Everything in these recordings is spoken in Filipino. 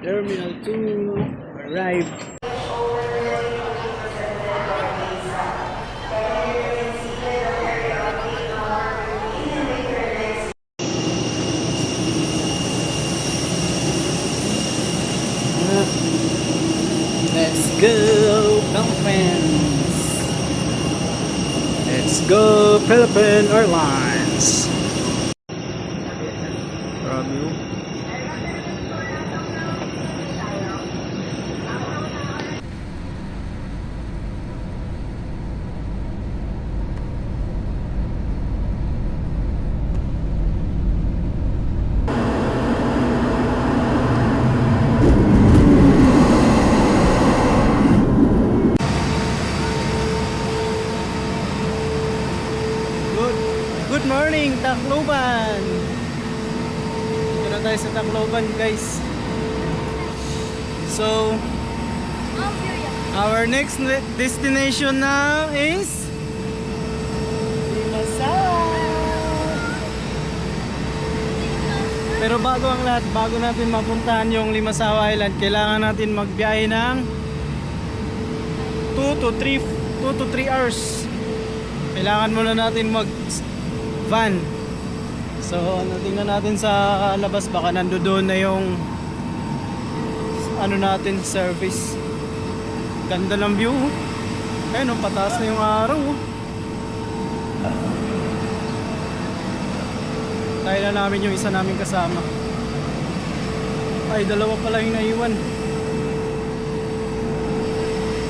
Terminal 2 arrived. Let's go, Philippines. Let's go, Philippine Airlines. Grabe yun. Good morning, Tacloban! Dito na tayo sa Tacloban, guys. So, our next destination now is Limasawa. Pero bago ang lahat, bago natin mapuntahan yung Limasawa Island, kailangan natin magbiyahe ng 2 to 3 hours. Kailangan muna natin van. So tingnan natin sa labas, baka nandoon na yung ano natin, service. Ganda ng view. Ayun, pataas na yung araw. Tayo na namin yung isa namin kasama. Ay, dalawa pala yung naiwan.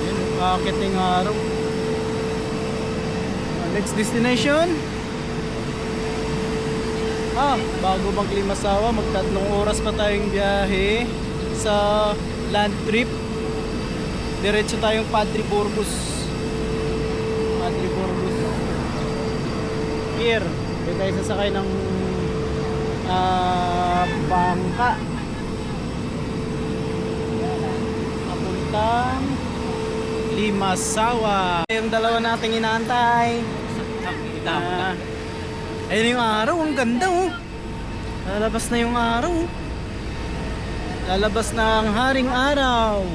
Ayun, akit na yung araw. Next destination, bago mag-Limasawa, mag-3 oras pa tayong biyahe sa land trip. Diretso tayong Padre Burgos pier. Dito tayo sasakay ng bangka papuntang Limasawa. Yung dalawa nating inaantay. Ayun yung araw, ang ganda oh. Lalabas na yung araw. Lalabas na ang haring araw.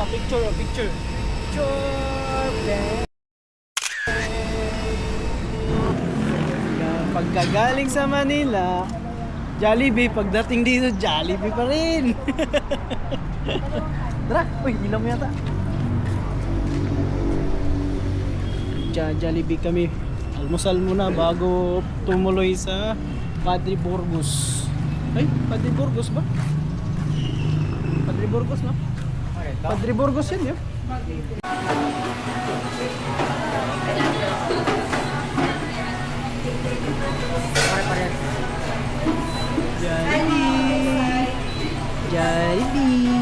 Picture. Pagkagaling sa Manila, Jollibee, pagdating dito, Jollibee pa rin. Tara, uy, ilaw mo yata. Jollibee kami. Almusal muna bago tumuloy sa Padre Burgos. Ay, Padre Burgos ba? Padre Burgos, no? Padre Burgos yun, yun. Jollibee.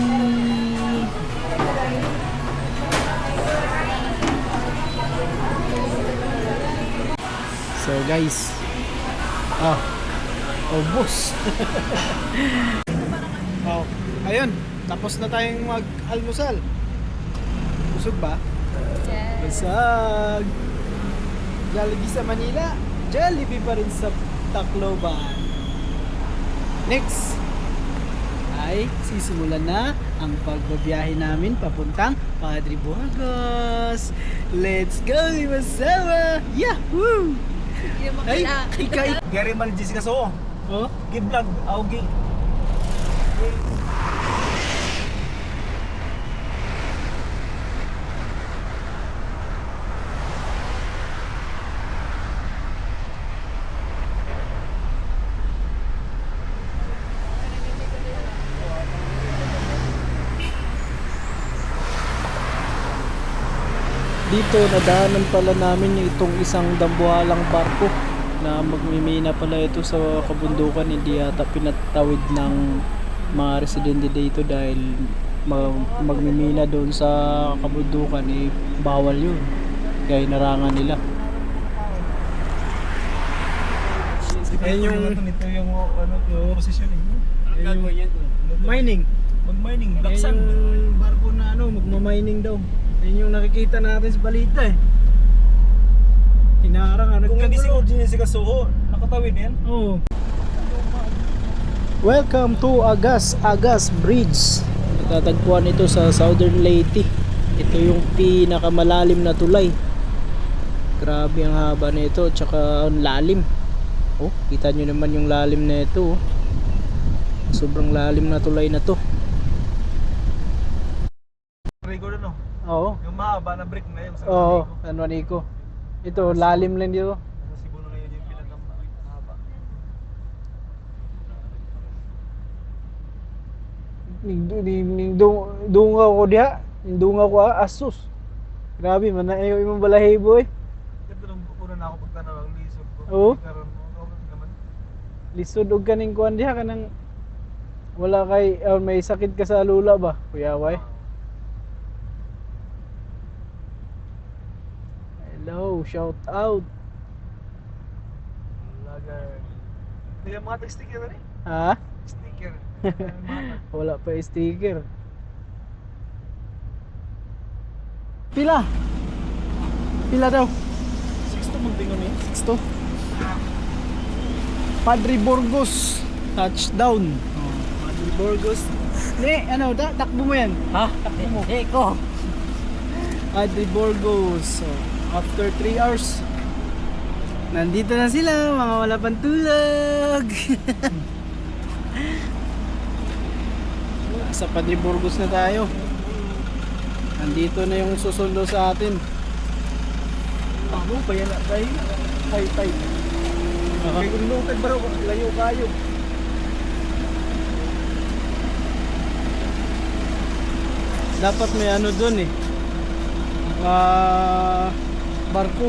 So guys, ubos. Ayun, tapos na tayong mag-almusal. Busog ba? Yes. Busog. Jollibee sa Manila, Jollibee pa rin sa Tacloban. Next ay sisimulan na ang pagbabiyahe namin papuntang Padre Burgos. Let's go, Limasawa! Yahoo! Ay, ikay. Gary man Jessica so. Oh, Gi-vlog augi. dito nadaanan pala namin yung itong isang dambuhalang barko na magmimina pala ito sa kabundukan. Hindi yata pinatawid ng mga residente dito dahil magmimina doon sa kabundukan, bawal yun, kaya narangan nila. Ayun yung ito yung ano positioning mo. mining. Mag-mining, black Ayun sand. yung barko na magma-mining daw. Ayun yung nakikita natin sa balita eh. Hinarang ano. Kung hindi si Jessica Soho, nakatawid yan. Oh. Welcome to Agas Bridge. Natatagpuan ito sa Southern Leyte. Ito yung pinakamalalim na tulay. Grabe ang haba nito, tsaka ang lalim. Oh, kita nyo naman yung lalim na ito. Oh. Sobrang lalim na tulay na to. Rico na no? Oo. Yung mahaba na brick na yun. Oo, San Juanico. Ito, lalim lang dito. Si Buno na yun yung mahaba. Dungaw ko diha. Dungaw ko asus. Grabe man na ayo imong balahibo eh. Ito nung una na ako pagtanaw ang lisod ko. Oo. Karon mo naman. Lisod og kaning kuan diha kanang wala kay may sakit ka sa lula ba? Kuya Way. Hello, shout out. Lagar. Kaya mga sticker na rin. Ha? Sticker. Wala pa sticker. Pila? Pila daw? 6 to magtingon eh. 6 to. Padre Burgos touchdown. Oh, Padre Burgos. Hindi, ano, takbo mo yan. Ha? Takbo mo. Ko. Padre Burgos. So, after 3 hours, nandito na sila, mga wala pang tulog. Sa Padre Burgos na tayo. Nandito na yung susundo sa atin. Ano ba yan? Tay. Kaya kung lutag baro, layo kayo. Dapat may ano dun eh. Barko.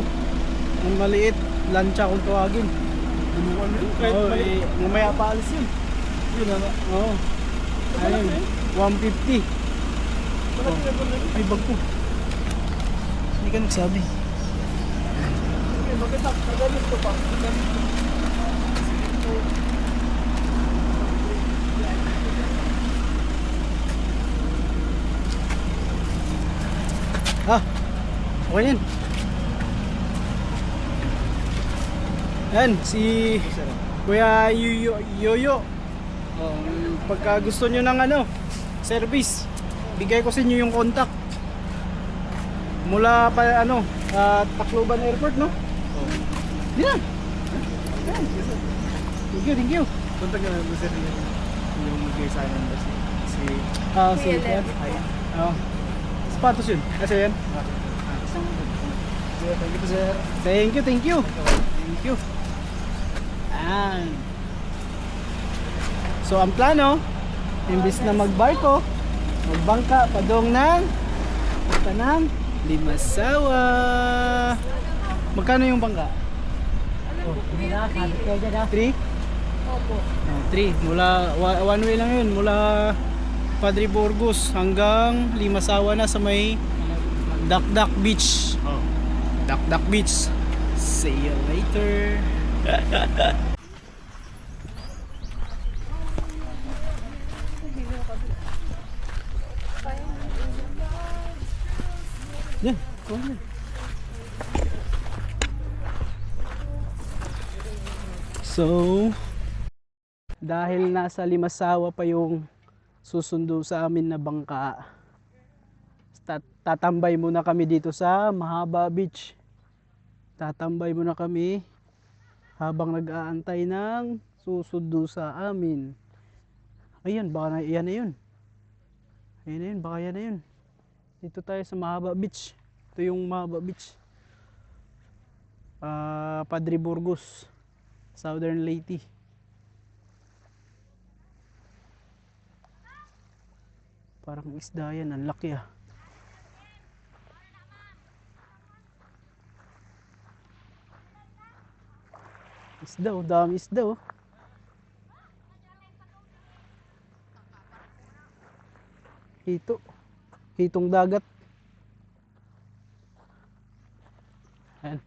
Ang maliit, lancha kung tawagin. Bulungan na yun. Kahit Oo, mali. mamaya paalis yun. Yun na. Oo. Ayun, 150. Malaki na pala yun. Ay, bagko. Hindi ka nagsabi. Okay, bakit nagalit ko pa? Ah, okay yan. Yan, si Kuya Yoyo. Oh, pagka gusto nyo ng ano, service, bigay ko sa inyo yung contact. Mula pa ano, Tacloban Airport, no? Oh. Di na. Yan. Thank you. Punta ka na sa rin yung mag-i-sign ba si Si Kuya. Oh. Sapatos yun. Kasi yan. Thank you sir. Thank you. Thank you. Ayan. So ang plano, imbis na magbarko, magbangka padong ng Limasawa. Magkano yung bangka? 3? Opo. 3. Mula one way lang yun. Mula Padre Burgos hanggang Limasawa na sa may Dakdak Beach. Oh. Dakdak Beach. See you later. Yan, kuha na. So, dahil nasa Limasawa pa yung susundo sa amin na bangka, tatambay muna kami dito sa Mahaba Beach. Tatambay muna kami habang nag-aantay ng susundo sa amin. Ayun, baka yan na yun. Ayun na yun, baka yan na yun. Dito tayo sa Mahaba Beach. Ito yung Mahaba Beach. Padre Burgos, Southern Leyte. Parang isda yan, ang laki ah. Isda oh, dami isda oh. Hitong dagat. Ayan.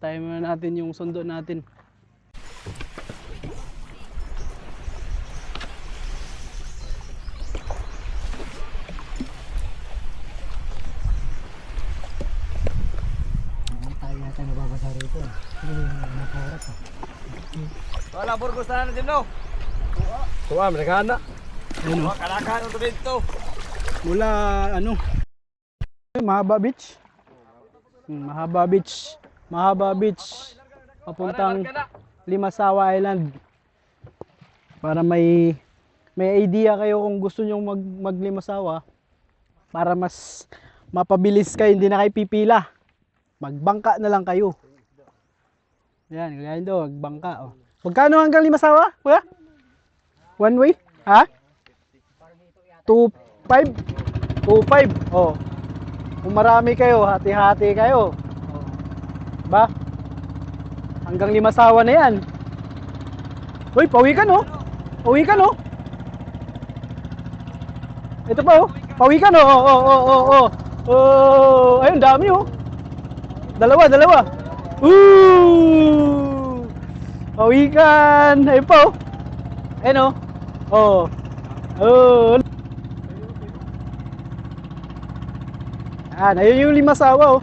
Tayo muna natin yung sundo natin. Tayo yata nababasa rito. Wala Burgos na natin no. Tuwa, mereka na. Ayun, oh. Kalakahan ito dito. Mula ano? Mahaba Beach. Mahaba Beach. Mahaba Beach. Papuntang Limasawa Island. Para may idea kayo kung gusto nyo maglimasawa. Para mas mapabilis kayo, hindi na kayo pipila. Magbangka na lang kayo. Yan, ganyan daw, magbangka. Oh. Magkano hanggang Limasawa? Kuya? One way? Ha? 2.5? 2.5. Oh. Kung marami kayo, hati-hati kayo. Oh. Ba? Hanggang Limasawa na yan. Uy, pauwi ka no? Pauwi ka no? Ito pa oh. Pauwi ka no? Oh, ayun, dami oh. Dalawa. Pawikan. Ayun pa oh. Ayun oh. Oh. Ayun yung Limasawa oh.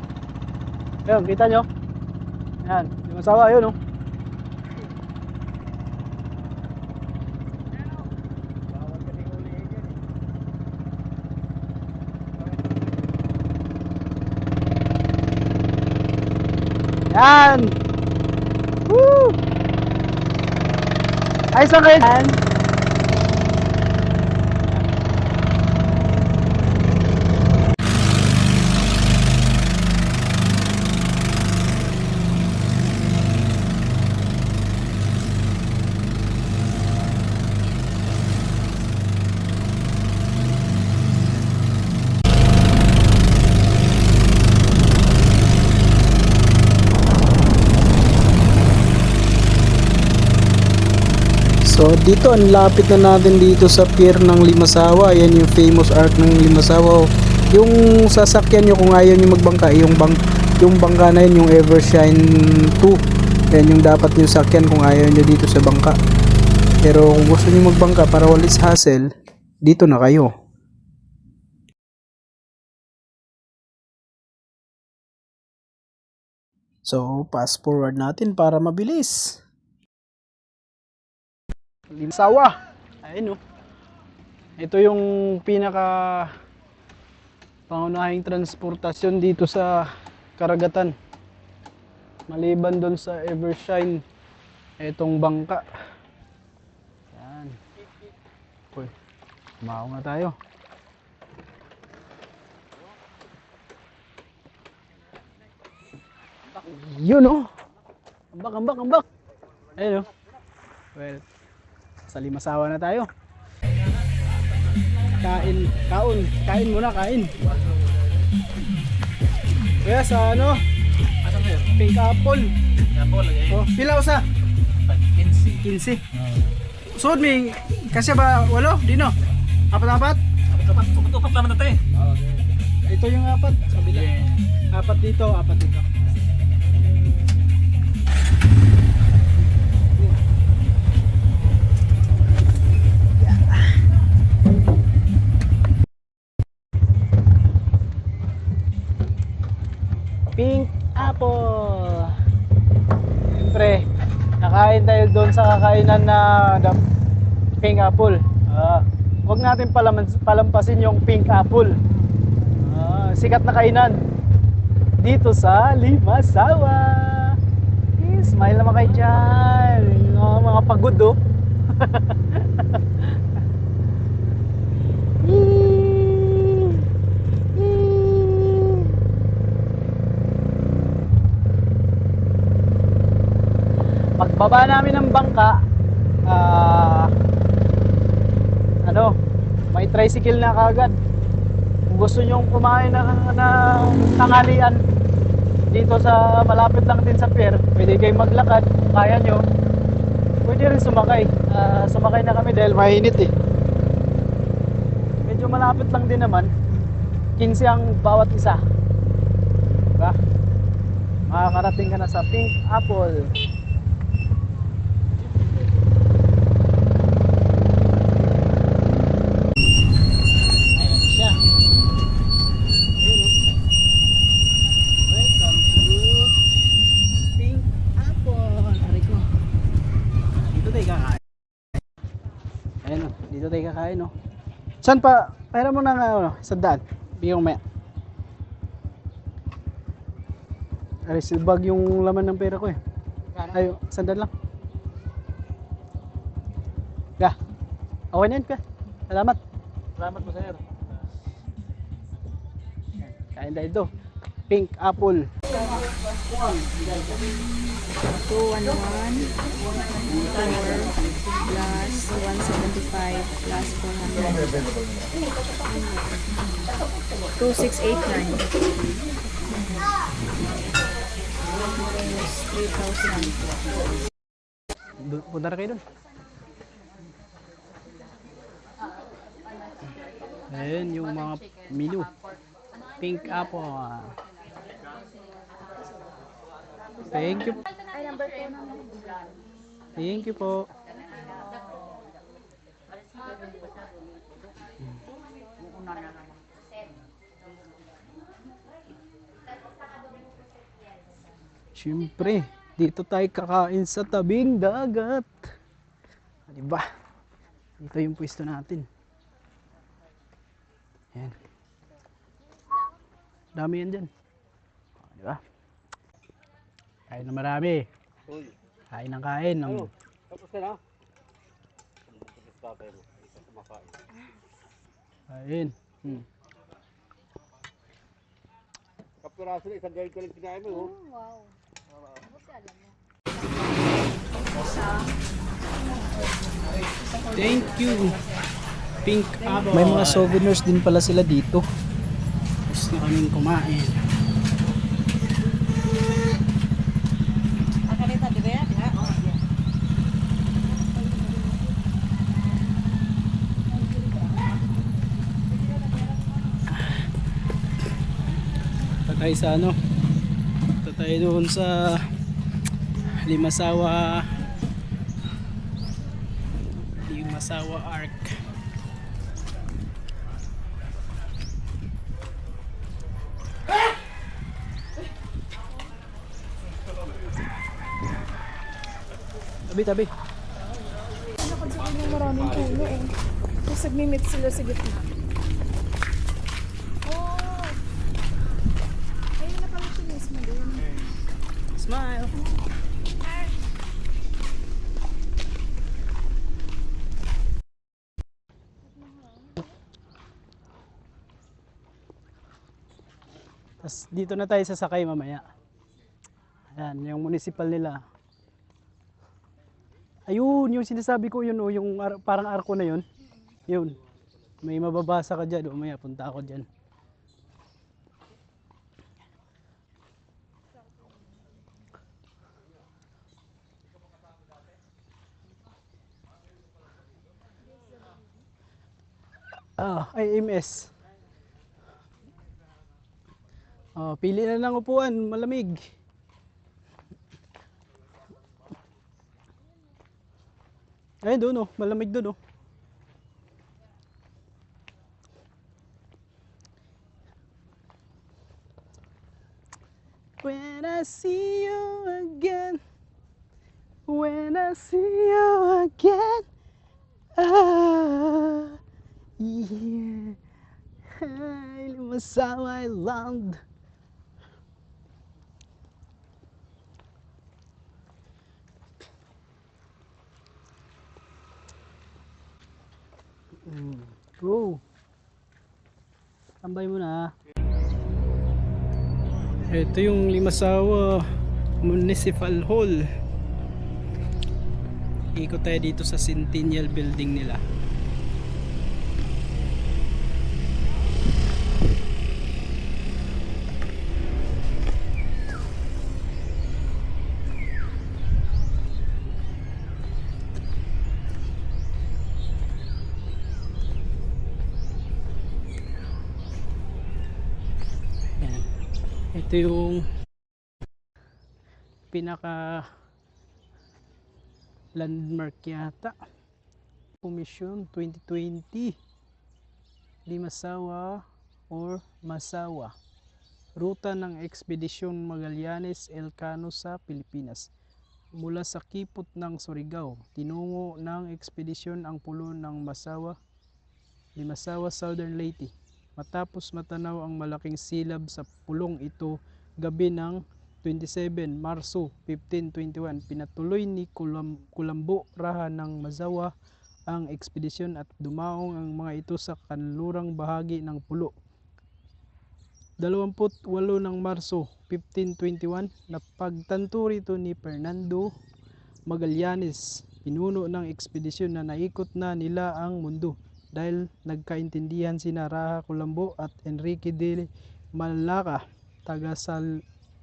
Ayun, kita nyo? Ayan, Limasawa, ayun oh. Yan! Woo! Ayos lang kayo. Yan. So dito ang lapit na natin dito sa pier ng Limasawa. Yan yung famous arc ng Limasawa. Yung sasakyan nyo kung ayaw nyo magbangka, yung bangka na yun, yung Evershine 2. Yan yung dapat nyo sakyan kung ayaw nyo dito sa bangka. Pero kung gusto nyo magbangka para walis hassle, dito na kayo. So fast forward natin para mabilis. Limasawa. Ayun oh. Ito yung pinaka pangunahing transportasyon dito sa karagatan. Maliban doon sa Evershine, etong bangka. Yan. Uy, kumaw nga tayo. Yun oh. Ambak. Ayun oh. Well, sa Limasawa na tayo. Kain muna. Kaya sa ano? Asan kayo? Pink apple. Apple lagi. Oh, pila usa? 15. Sud mi kasi ba walo? Dino. Apat-apat? Tupat naman natin. Ito yung apat sa kabila. Apat dito. Pink apple. Siyempre, nakain tayo doon sa kakainan na pink apple. Huwag natin palampasin yung pink apple. Sikat na kainan dito sa Limasawa. Smile naman kayo dyan. Mga pagod oh. Pagbaba namin ng bangka, may tricycle na kagad. Kung gusto nyong kumain ng tanghalian dito sa malapit lang din sa pier, pwede kayong maglakad, kaya nyo, pwede rin sumakay. Sumakay na kami dahil mainit eh. Medyo malapit lang din naman, 15 ang bawat isa, diba? Makakarating ka na sa Pink Apple. Welcome to Pink Apple. Ari ko. Dito tayo. kakain, no? Saan pa? Pera mo na nga, ano, 100. Bigyan ko maya. Ay, silbag yung laman ng pera ko eh. Ay, 100 lang. Ga. Okay na yun, ka. Salamat. Salamat po, sir. Kain tayo ito. Pink apple. 211 plus 175 plus 400 2689 minus 3,000. Punta na kayo dun. Ayan yung mga menu. Pink apple. Thank you. Thank you po. Siyempre, dito tayo kakain sa tabing dagat. Diba? Dito yung pwesto natin. Yan. Dami yan dyan. Diba? Kain na marami. Kain ng kain. Tapos ka na? Kain. Kapiraso na isang gawin ko lang kinain mo. Wow. Thank you. Pink apple. May mga souvenirs din pala sila dito. Gusto na kaming kumain. Tatay sa ano? Tatay doon sa Limasawa Arc. Tabi. Nakad sa kanya maraming puno eh. Tapos nagmimit sila sa gitna. Oh! Ayun na pala siya mismo din. Smile. Tas dito na tayo sasakay mamaya. Ayan, yung municipal nila. Ayun, yung sinasabi ko yun, oh, yung parang arko na yun. Yun. May mababasa ka dyan. Umaya, punta ako dyan. Ay, MS. Pili na lang upuan, malamig. Ay, doon oh, malamig doon oh. When I see you again, when I see you again, yeah, Limasawa Island. Go. Tambay mo na. Ito yung Limasawa Municipal Hall. Ikot tayo dito sa Centennial Building nila. Ito yung pinaka landmark yata. Commission 2020 Limasawa or Masawa. Ruta ng Ekspedisyon Magallanes Elcano sa Pilipinas. Mula sa kipot ng Surigao, tinungo ng ekspedisyon ang pulo ng Masawa Limasawa, Southern Leyte. Matapos matanaw ang malaking silab sa pulong ito gabi ng 27 Marso 1521, pinatuloy ni Kulambo Raha ng Mazawa ang ekspedisyon at dumaong ang mga ito sa kanlurang bahagi ng pulo. 28 ng Marso 1521, napagtanto rito ni Fernando Magallanes, pinuno ng ekspedisyon, na naikot na nila ang mundo dahil nagkaintindihan sina Raha Kulambo at Enrique de Malacca,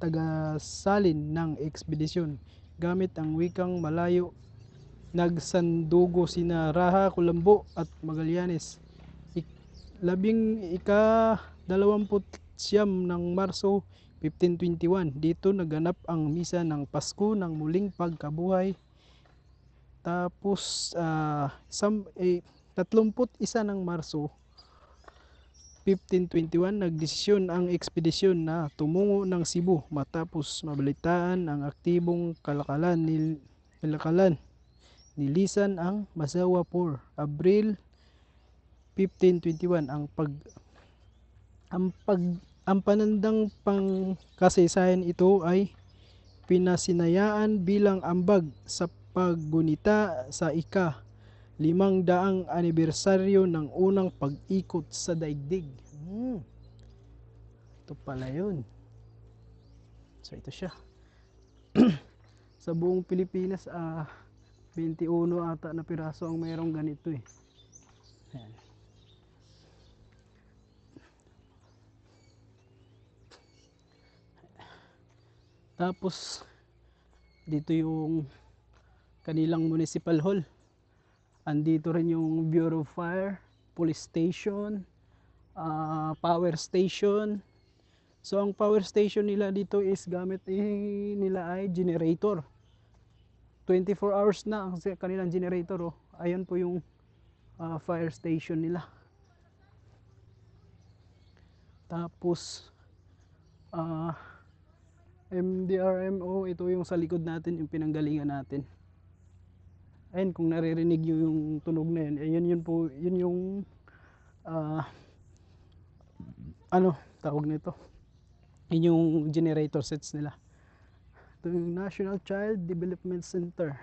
tagasalin ng ekspedisyon. Gamit ang wikang Malayo, nagsandugo sina Raha Kulambo at Magallanes. 29 ng Marso 1521, dito naganap ang misa ng Pasko ng muling pagkabuhay. Tapos 31 ng Marso 1521, nagdesisyon ang ekspedisyon na tumungo ng Cebu matapos mabalitaan ang aktibong kalakalan. Nilisan ang Mazawa por Abril 1521. Ang panandang pangkasaysayan ito ay pinasinayaan bilang ambag sa paggunita sa ika-500 anibersaryo ng unang pag-ikot sa daigdig. Ito pala yun. So ito siya. Sa buong Pilipinas 21 ata na piraso ang mayroong ganito eh. Ayan. Tapos dito yung kanilang municipal hall. Andito rin yung Bureau of Fire, police station, power station. So ang power station nila dito is gamit nila ay generator. 24 hours na ang kanilang generator. Ayan po yung fire station nila. Tapos MDRMO, ito yung sa likod natin, yung pinanggalingan natin. Ayun, kung naririnig nyo yung tunog na yun, ayun po, yun yung ano tawag nito, yun yung generator sets nila. Ito yung National Child Development Center.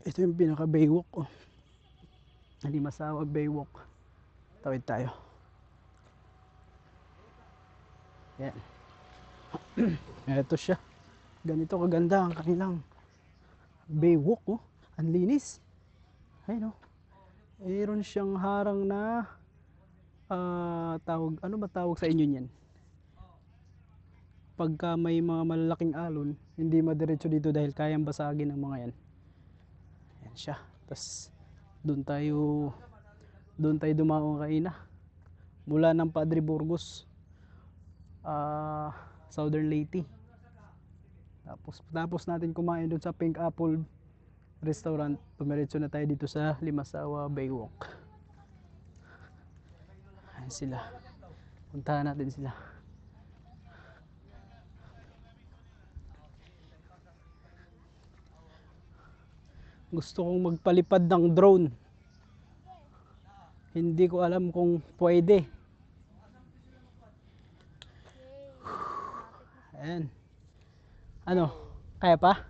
Ito yung pinaka baywalk Limasawa baywalk. Tawid tayo. Yan. Ito siya, ganito kaganda ang kanilang baywalk. Ang linis. Ayun mayroon siyang harang na tawag, ano ba tawag sa inyo niyan? Pagka may mga malalaking alon, hindi madiretso dito dahil kayang basagin ng mga yan. Yan siya. Tapos doon tayo dumaong kaina mula ng Padre Burgos, Southern Leyte. Tapos natin kumain doon sa Pink Apple Restaurant, tumiretso na tayo dito sa Limasawa Baywalk. Ayan sila, puntahan natin sila. Gusto kong magpalipad ng drone, hindi ko alam kung pwede. Ayan. Ano? Kaya pa?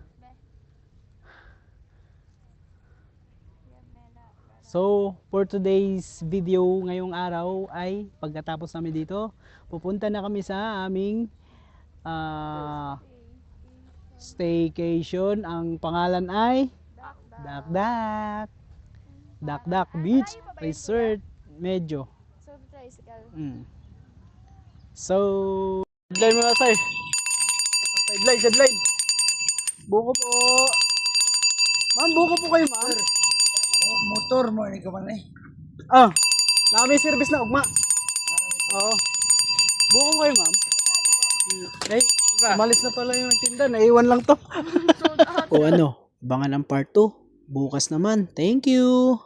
So, for today's video ngayong araw ay pagkatapos namin dito, pupunta na kami sa aming staycation. Ang pangalan ay Dakdak Beach Resort Medyo. So, headline muna tayo. Headline. Buko po. Ma'am, buko po kayo, ma'am. Motor mo ni kaman eh. May service na ugma. Oo. Buko kayo, ma'am. Ay, umalis na pala yung tinda. Naiwan lang to. O ano, abangan ang part 2. Bukas naman. Thank you.